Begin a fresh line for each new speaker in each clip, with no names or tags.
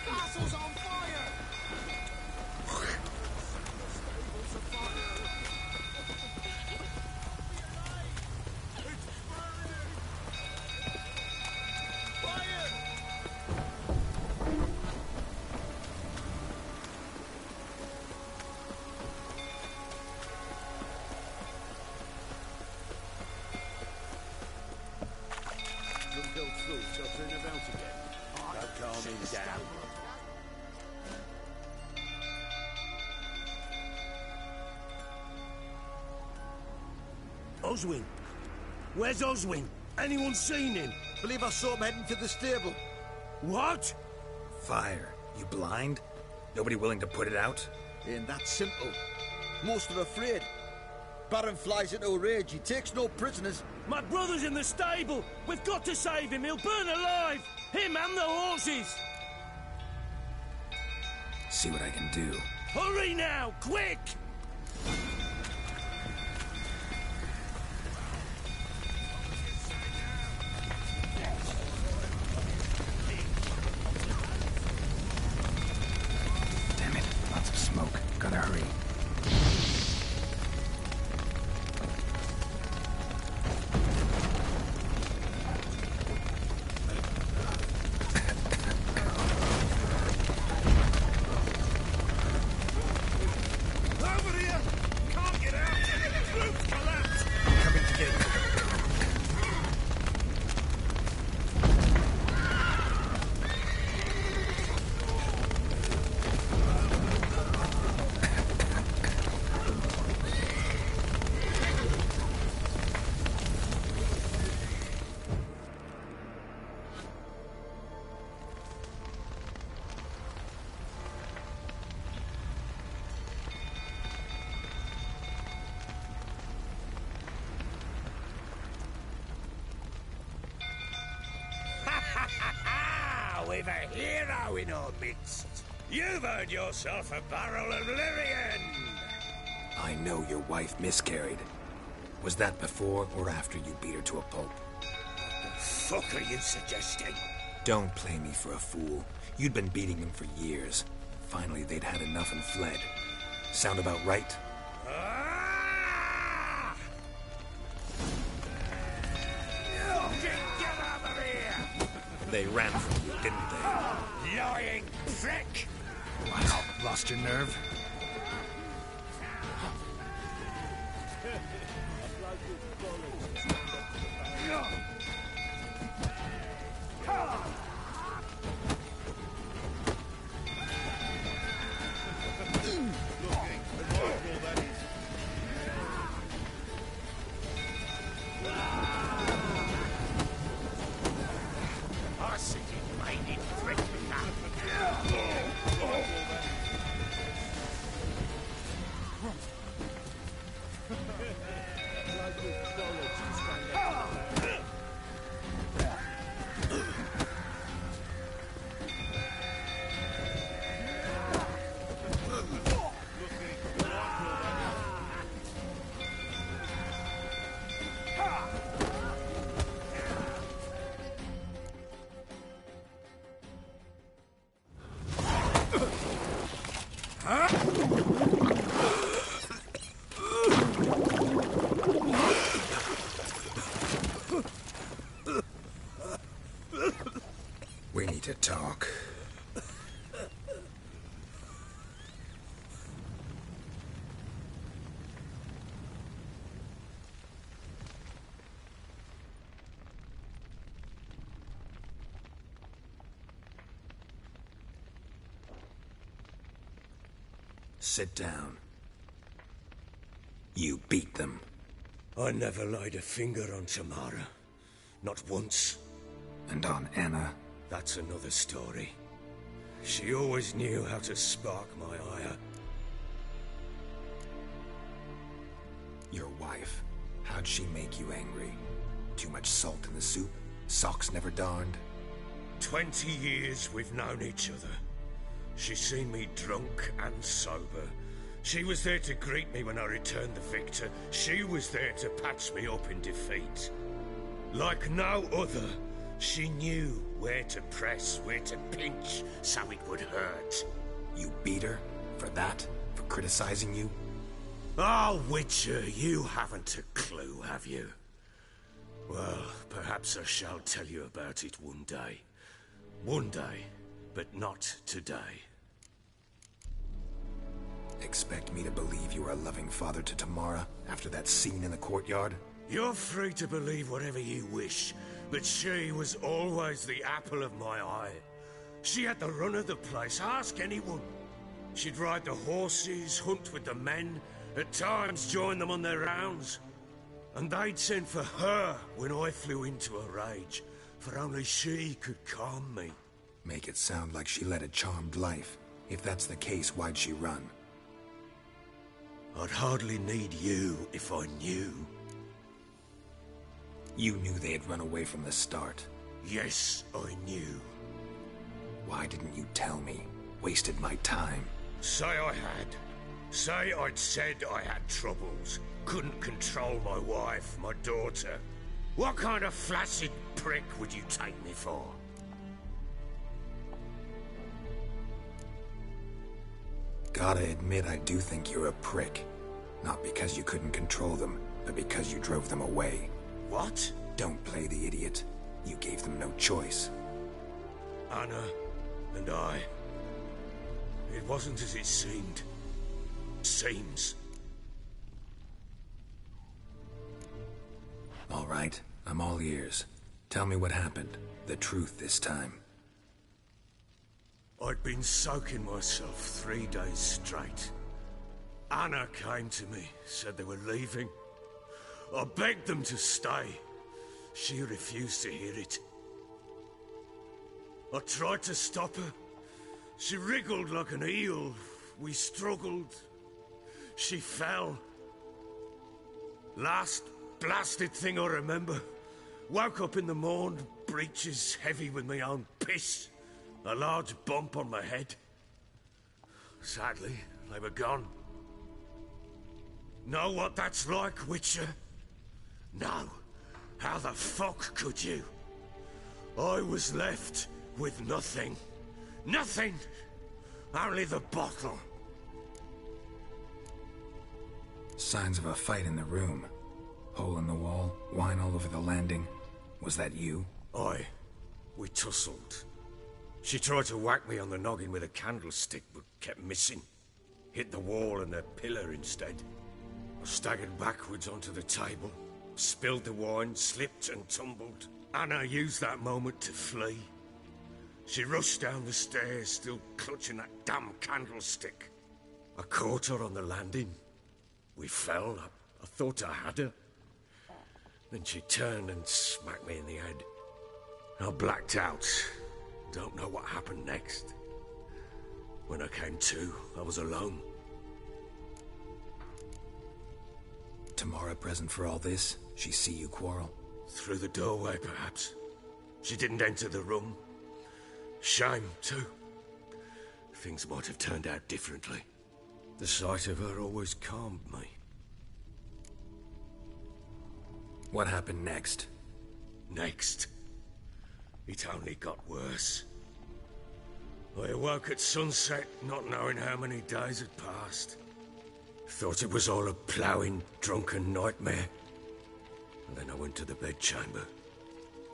Castle's on fire!
Oswin? Where's Oswin? Anyone seen him?
Believe I saw him heading to the stable.
What?
Fire. You blind? Nobody willing to put it out?
Ain't that simple. Most are afraid. Baron flies into a rage. He takes no prisoners.
My brother's in the stable. We've got to save him. He'll burn alive. Him and the horses.
See what I can do.
Hurry now, quick!
Damn it, lots of smoke. Gotta hurry.
We've a hero in our midst. You've earned yourself a barrel of Lyrian.
I know your wife miscarried. Was that before or after you beat her to a pulp?
What the fuck are you suggesting?
Don't play me for a fool. You'd been beating them for years. Finally, they'd had enough and fled. Sound about right?
Ah! Get over here!
They ran from you, didn't they?
Lying prick!
What? Lost your nerve? We need to talk. Sit down. You beat them.
I never laid a finger on Tamara. Not once.
And on Anna?
That's another story. She always knew how to spark my ire.
Your wife. How'd she make you angry? Too much salt in the soup? Socks never darned?
20 years we've known each other. She's seen me drunk and sober. She was there to greet me when I returned the victor. She was there to patch me up in defeat. Like no other, She knew where to press, where to pinch, so it would hurt.
You beat her? For that? For criticizing you?
Oh, Witcher, you haven't a clue, have you? Well, perhaps I shall tell you about it one day. One day, but not today.
Expect me to believe you are a loving father to Tamara after that scene in the courtyard?
You're free to believe whatever you wish, but she was always the apple of my eye. She had the run of the place, ask anyone. She'd ride the horses, hunt with the men, at times join them on their rounds. And they'd send for her when I flew into a rage, for only she could calm me.
Make it sound like she led a charmed life. If that's the case, why'd she run?
I'd hardly need you if I knew.
You knew they had run away from the start.
Yes, I knew.
Why didn't you tell me? Wasted my time.
Say I had. Say I'd said I had troubles. Couldn't control my wife, my daughter. What kind of flaccid prick would you take me for?
Gotta admit, I do think you're a prick. Not because you couldn't control them, but because you drove them away.
What?
Don't play the idiot. You gave them no choice.
Anna and I... It wasn't as it seemed. Seems.
All right, I'm all ears. Tell me what happened. The truth this time.
I'd been soaking myself 3 days straight. Anna came to me, said they were leaving. I begged them to stay. She refused to hear it. I tried to stop her. She wriggled like an eel. We struggled. She fell. Last blasted thing I remember. Woke up in the morn, breeches heavy with my own piss. A large bump on my head. Sadly, they were gone. Know what that's like, Witcher? No. How the fuck could you? I was left with nothing. Nothing! Only the bottle.
Signs of a fight in the room. Hole in the wall, wine all over the landing. Was that you?
Aye. We tussled. She tried to whack me on the noggin with a candlestick, but kept missing. Hit the wall and a pillar instead. I staggered backwards onto the table, spilled the wine, slipped and tumbled. Anna used that moment to flee. She rushed down the stairs, still clutching that damn candlestick. I caught her on the landing. We fell. I thought I had her. Then she turned and smacked me in the head. I blacked out. Don't know what happened next. When I came to, I was alone.
Tamara present for all this? She see you quarrel?
Through the doorway, perhaps. She didn't enter the room. Shame, too. Things might have turned out differently. The sight of her always calmed me.
What happened next?
Next? It only got worse. I awoke at sunset, not knowing how many days had passed. Thought it was all a ploughing, drunken nightmare. And then I went to the bedchamber,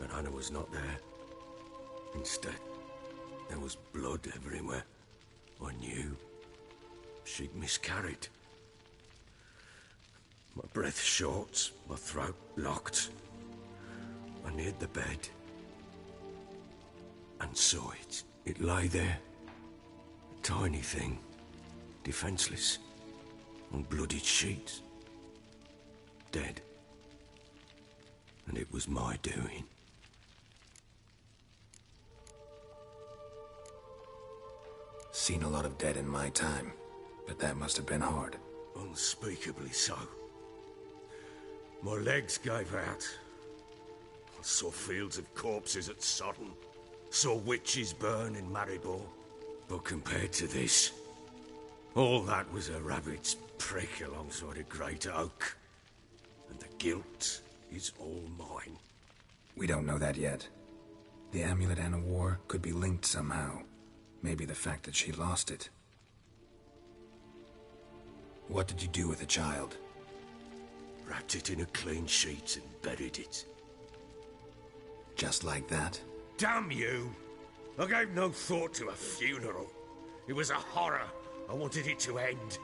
but Anna was not there. Instead, there was blood everywhere. I knew. She'd miscarried. My breath short, my throat locked. I neared the bed and saw it. It lay there, a tiny thing, defenseless, on bloodied sheets, dead. And it was my doing.
Seen a lot of dead in my time, but that must have been hard.
Unspeakably so. My legs gave out. I saw fields of corpses at Sodden. Saw witches burn in Maribor. But compared to this, all that was a rabbit's prick alongside a great oak. And the guilt is all mine.
We don't know that yet. The amulet Anna wore could be linked somehow. Maybe the fact that she lost it. What did you do with the child?
Wrapped it in a clean sheet and buried it.
Just like that?
Damn you! I gave no thought to a funeral. It was a horror. I wanted it to end.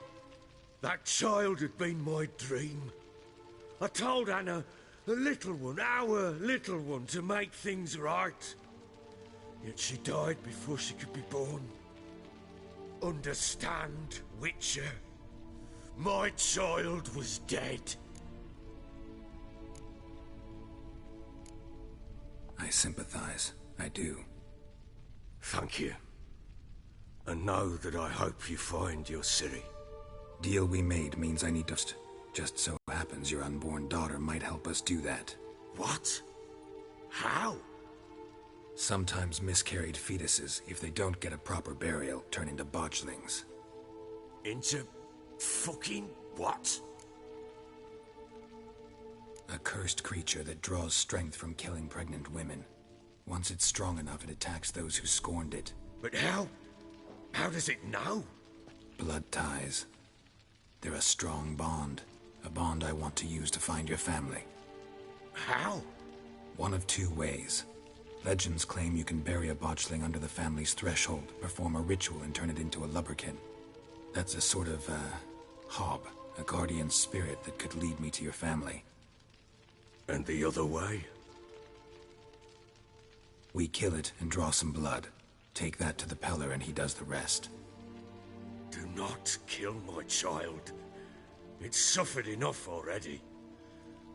That child had been my dream. I told Anna, the little one, our little one, to make things right. Yet she died before she could be born. Understand, Witcher? My child was dead.
I sympathize. I do.
Thank you. And know that I hope you find your Ciri.
Deal we made means I need to... Just so happens your unborn daughter might help us do that.
What? How?
Sometimes miscarried fetuses, if they don't get a proper burial, turn into botchlings.
Into... fucking what?
A cursed creature that draws strength from killing pregnant women. Once it's strong enough, it attacks those who scorned it.
But how? How does it know?
Blood ties. They're a strong bond. A bond I want to use to find your family.
How?
One of two ways. Legends claim you can bury a botchling under the family's threshold, perform a ritual, and turn it into a lubberkin. That's a sort of, hob, a guardian spirit that could lead me to your family.
And the other way?
We kill it and draw some blood. Take that to the Peller and he does the rest.
Do not kill my child. It's suffered enough already.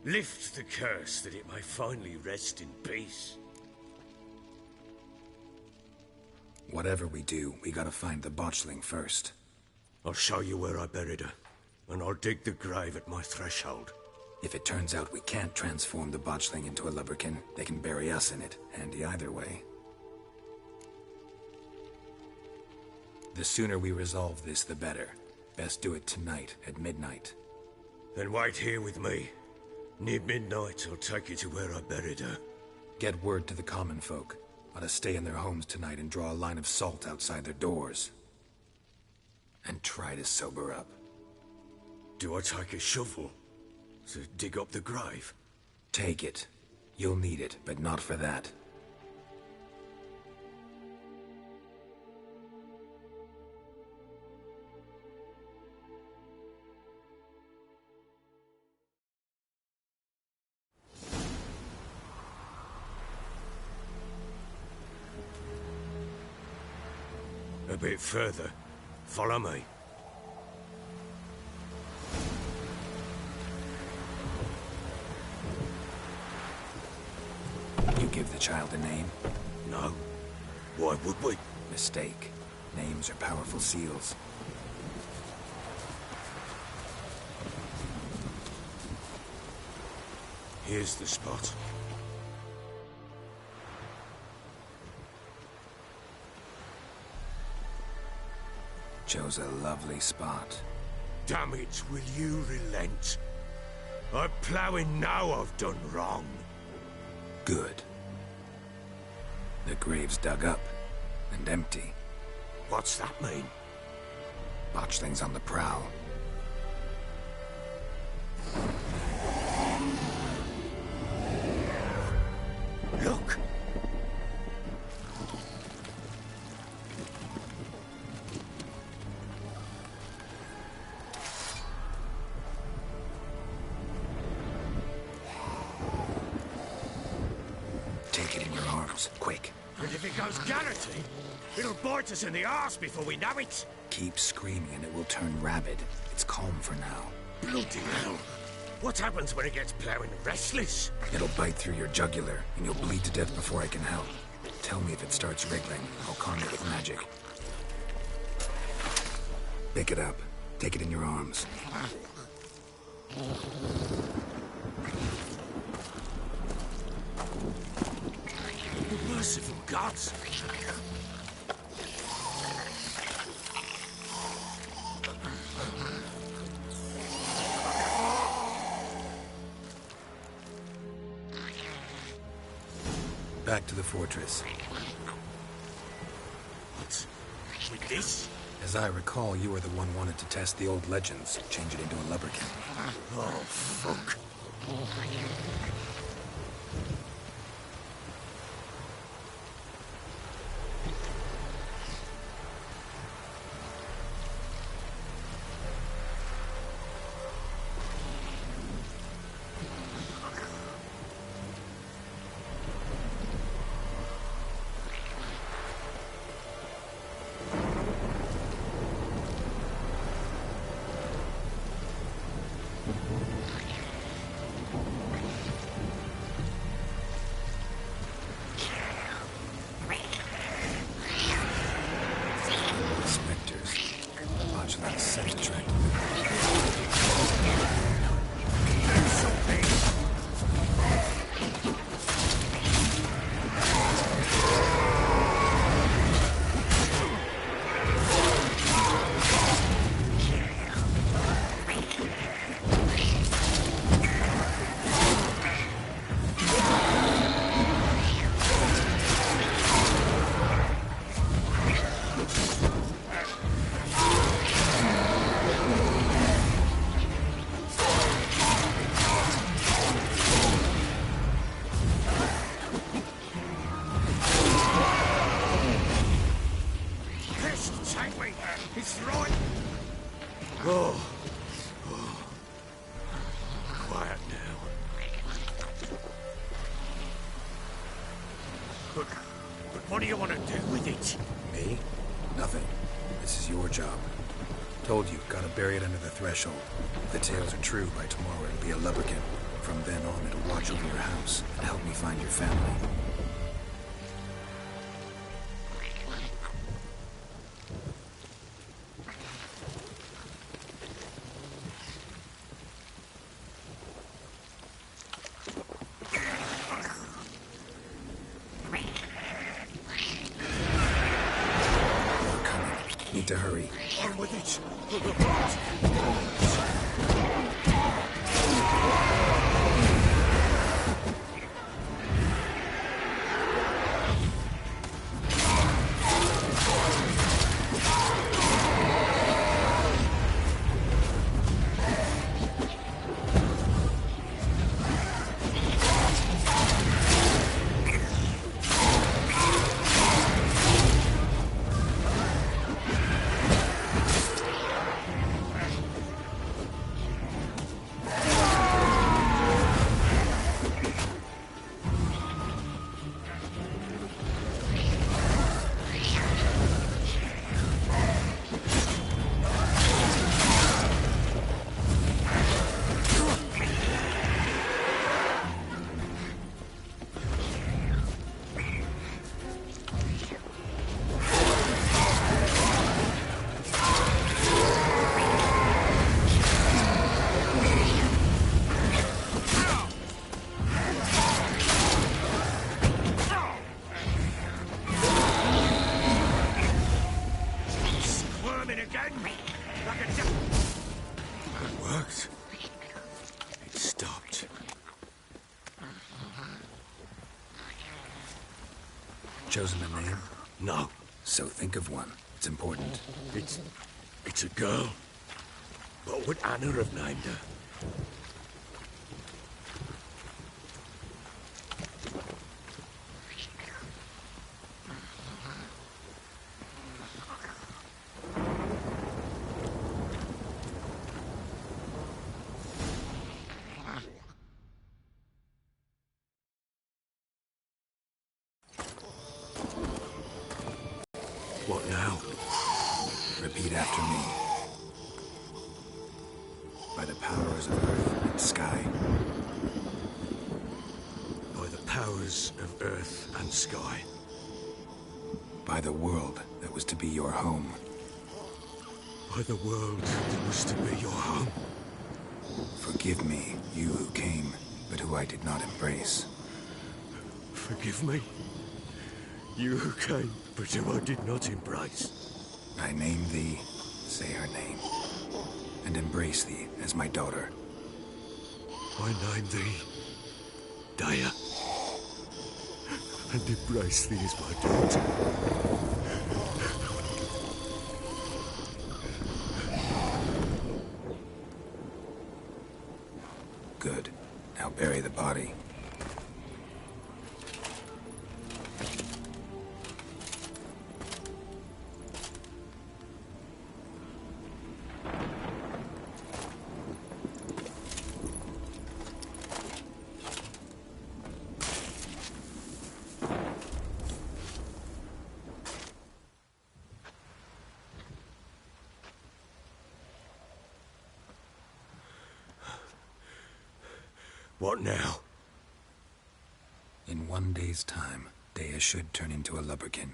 Lift the curse that it may finally rest in peace.
Whatever we do, we gotta find the botchling first.
I'll show you where I buried her, and I'll dig the grave at my threshold.
If it turns out we can't transform the botchling into a lubberkin, they can bury us in it. Handy either way. The sooner we resolve this, the better. Best do it tonight, at midnight.
Then wait here with me. Near midnight, I'll take you to where I buried her.
Get word to the common folk. Ought to stay in their homes tonight and draw a line of salt outside their doors. And try to sober up.
Do I take a shovel to dig up the grave?
Take it. You'll need it, but not for that.
A bit further. Follow me.
You give the child a name?
No. Why would we?
Mistake. Names are powerful seals.
Here's the spot.
Chose a lovely spot.
Damn it, will you relent? I'm ploughing now I've done wrong.
Good. The grave's dug up and empty.
What's that mean?
Botchling's on the prowl.
Look!
Take it in your arms, quick.
And if it goes garroty, it'll bite us in the arse before we know it.
Keep screaming and it will turn rabid. It's calm for now.
Bloody hell. What happens when it gets ploughing restless?
It'll bite through your jugular, and you'll bleed to death before I can help. Tell me if it starts wriggling. I'll calm it with magic. Pick it up. Take it in your arms.
Merciful gods!
Back to the fortress.
What? With this?
As I recall, you were the one wanted to test the old legends, change it into a lubberkin.
Oh, fuck. What do you want to do with it?
Me? Nothing. This is your job. Told you, gotta bury it under the threshold. If the tales are true, by tomorrow it'll be a lubberkin. From then on, it'll watch over your house and help me find your family. Need to hurry.
On with it!
Chosen a name?
No.
So think of one. It's important.
It's a girl. What would Anna have named her? What now?
Repeat after me. By the powers of earth and sky.
By the powers of earth and sky.
By the world that was to be your home.
By the world that was to be your home.
Forgive me, you who came, but who I did not embrace.
Forgive me, you who came, but who I did not embrace.
I name thee, say her name, and embrace thee as my daughter.
I name thee Daya. and embrace thee as my daughter.
Good. Now bury the body.
What now?
In 1 day's time, Dea should turn into a lubberkin.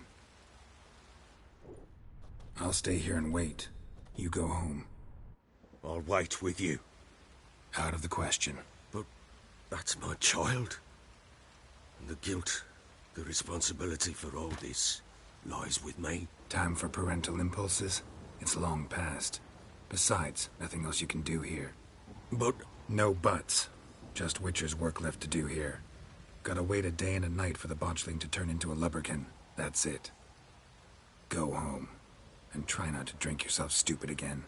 I'll stay here and wait. You go home.
I'll wait with you.
Out of the question.
But that's my child. And the guilt, the responsibility for all this lies with me.
Time for parental impulses? It's long past. Besides, nothing else you can do here.
But...
No buts. Just Witcher's work left to do here. Gotta wait a day and a night for the botchling to turn into a lubberkin. That's it. Go home. And try not to drink yourself stupid again.